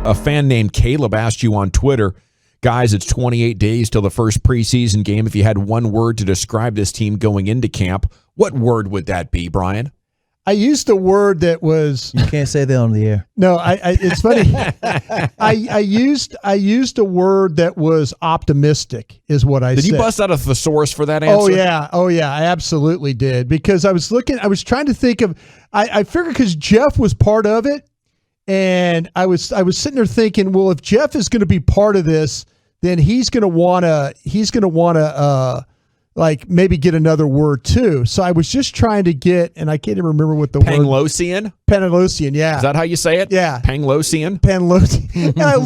A fan named Caleb asked you on Twitter, guys, it's 28 days till the first preseason game. If you had one word to describe this team going into camp, what word would that be, Bryan? I used a word that was. You can't say that on the air. No, it's funny. I used a word that was optimistic, is what I said. Did you bust out a thesaurus for that answer? Oh yeah, I absolutely did, because I was trying to think of. I figured because Jeff was part of it, and I was sitting there thinking, well, if Jeff is going to be part of this, then he's going to wanna like maybe get another word too. So I was just trying to get, and I can't even remember what the Panglosian? word. Panglosian, yeah. Is that how you say it? Yeah. Panglosian? And I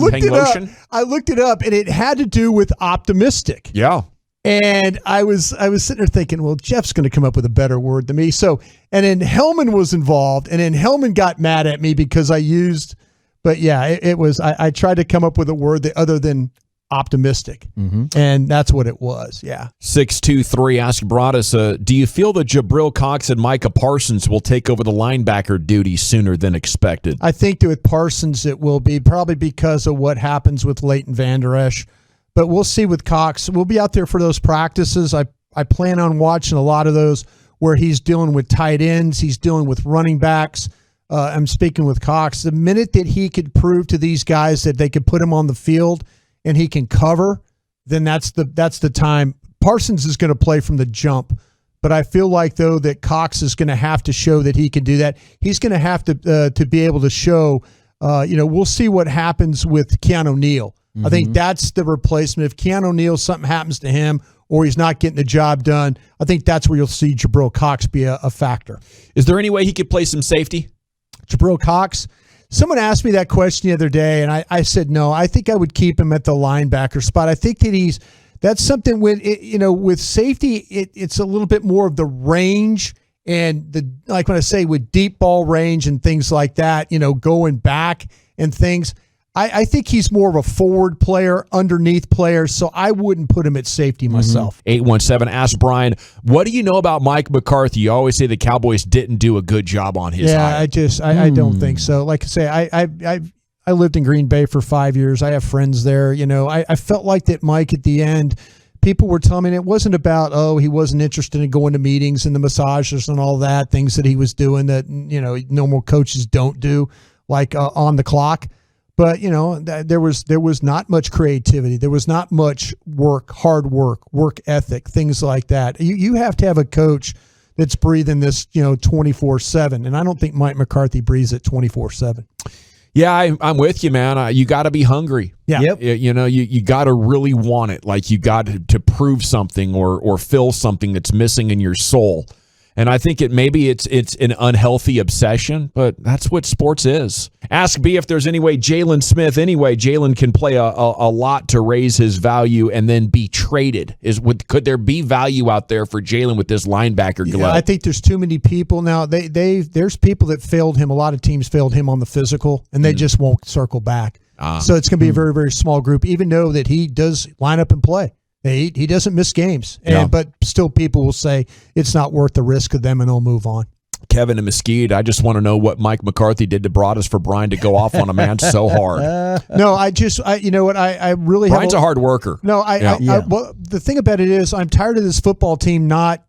looked it up, and it had to do with optimistic. Yeah. And I was sitting there thinking, well, Jeff's going to come up with a better word than me. So, and then Hellman was involved, and then Hellman got mad at me because I used, but yeah, it was, I tried to come up with a word that other than optimistic. Mm-hmm. And that's what it was. Yeah. 623 ask Broaddus, do you feel that Jabril Cox and Micah Parsons will take over the linebacker duty sooner than expected? I think that with Parsons it will be, probably because of what happens with Leighton Vander Esch. But we'll see with Cox. We'll be out there for those practices. I plan on watching a lot of those where he's dealing with tight ends, he's dealing with running backs. I'm speaking with Cox. The minute that he could prove to these guys that they could put him on the field and he can cover, then that's the time. Parsons is going to play from the jump, but I feel like, though, that Cox is going to have to show that he can do that. He's going to have to be able to show, we'll see what happens with Keanu Neal. Mm-hmm. I think that's the replacement. If Keanu Neal, something happens to him or he's not getting the job done, I think that's where you'll see Jabril Cox be a factor. Is there any way he could play some safety? Jabril Cox? Someone asked me that question the other day, and I said no. I think I would keep him at the linebacker spot. I think that that's something with safety, it's a little bit more of the range and like when I say with deep ball range and things like that, going back and things. I think he's more of a forward player, underneath player, so I wouldn't put him at safety myself. 817, ask Bryan, what do you know about Mike McCarthy? You always say the Cowboys didn't do a good job on his hire. I don't think so. Like I say, I lived in Green Bay for 5 years. I have friends there. I felt like that Mike at the end, people were telling me it wasn't about, he wasn't interested in going to meetings and the massages and all that, things that he was doing that, normal coaches don't do, like on the clock. But, there was not much creativity. There was not much hard work ethic, things like that. You have to have a coach that's breathing this, 24/7. And I don't think Mike McCarthy breathes it 24/7. Yeah, I'm with you, man. You got to be hungry. Yeah. Yep. You got to really want it. Like you got to prove something or fill something that's missing in your soul. And I think it's an unhealthy obsession, but that's what sports is. Ask B if there's any way Jalen Smith, Jalen can play a lot to raise his value and then be traded. Could there be value out there for Jalen with this linebacker glove? Yeah, I think there's too many people now. There's people that failed him. A lot of teams failed him on the physical, and they just won't circle back. So it's going to be a very, very small group, even though that he does line up and play. He doesn't miss games, but still people will say it's not worth the risk of them, and they'll move on. Kevin and Mesquite, I just want to know what Mike McCarthy did to Broaddus for Bryan to go off on a man so hard. No, I really Bryan's a hard worker. No, well, the thing about it is I'm tired of this football team not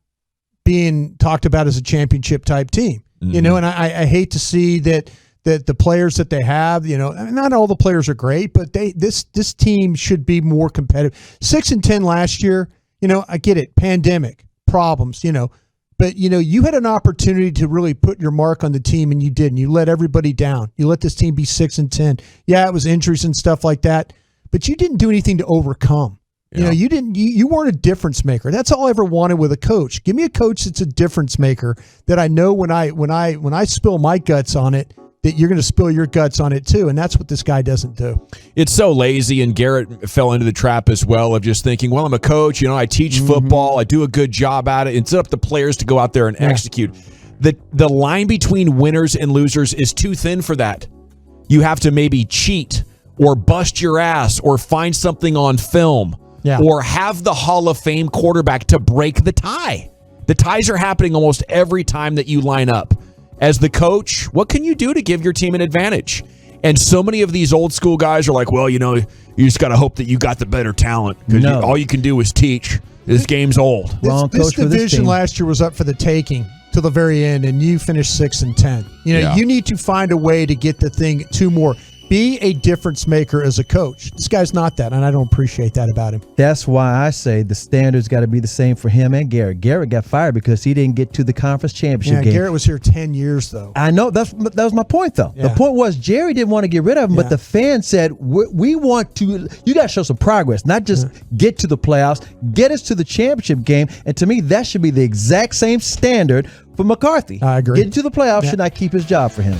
being talked about as a championship type team, and I hate to see that the players that they have, not all the players are great, but this team should be more competitive. 6-10 last year, I get it, pandemic, problems, but you had an opportunity to really put your mark on the team, and you didn't. You let everybody down. You let this team be 6-10. Yeah, it was injuries and stuff like that, but you didn't do anything to overcome. Yeah. You weren't a difference maker. That's all I ever wanted with a coach. Give me a coach that's a difference maker that I know when I spill my guts on it, that you're going to spill your guts on it too, and that's what this guy doesn't do. It's so lazy, and Garrett fell into the trap as well of just thinking, well, I'm a coach, I teach football, I do a good job at it. It's up to players to go out there and execute. The line between winners and losers is too thin for that. You have to maybe cheat or bust your ass or find something on film or have the Hall of Fame quarterback to break the tie. The ties are happening almost every time that you line up. As the coach, what can you do to give your team an advantage? And so many of these old school guys are like, well, you just got to hope that you got the better talent because all you can do is teach. This game's old. This division last year was up for the taking to the very end, and you finished 6-10. You need to find a way to get the thing 2 more. Be a difference maker as a coach. This guy's not that, and I don't appreciate that about him. That's why I say the standards got to be the same for him and Garrett. Garrett got fired because he didn't get to the conference championship game. Garrett was here 10 years, though. I know. That was my point, though. Yeah. The point was Jerry didn't want to get rid of him, but the fans said, we want to – you got to show some progress, not just get to the playoffs, get us to the championship game. And to me, that should be the exact same standard for McCarthy. I agree. Getting to the playoffs should not keep his job for him.